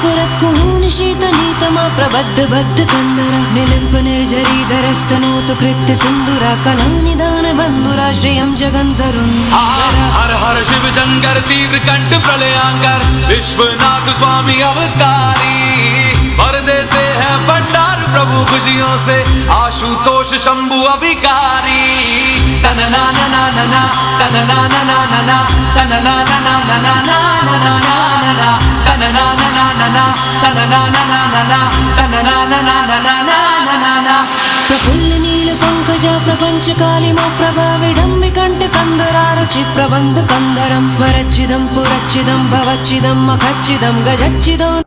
स्फुरत् कुहूनिशीतनीतमा प्रबद्ध बद्ध कंदर निलिम्प निर्झरीधरस्तनोतु कृत्य सिंदूरा कलानिदान बंधुरा श्रियं जगंतरुन्धर। हर हर शिव शंकर तीव्र कंठ प्रलयांकर विश्वनाथ स्वामी अवतारी भर देते हैं भंडार प्रभु खुशियों से आशुतोष शंभु अभिकारी। तनना ना ना ना ना तनना ना ना ना ना तनना ना ना ना ना ना ना ना तनना ना ना ना ना तनना ना ना ना ना तनना ना ना ना ना ना ना। प्रफुल्ल नील पंकजा प्रपंच कालिमा प्रभा विडम्बि कंठ कंदरारुचि प्रबंध कंदरं स्मरच्चिदं पुरच्चिदं भवच्चिदं मखच्चिदं गजच्चिदं।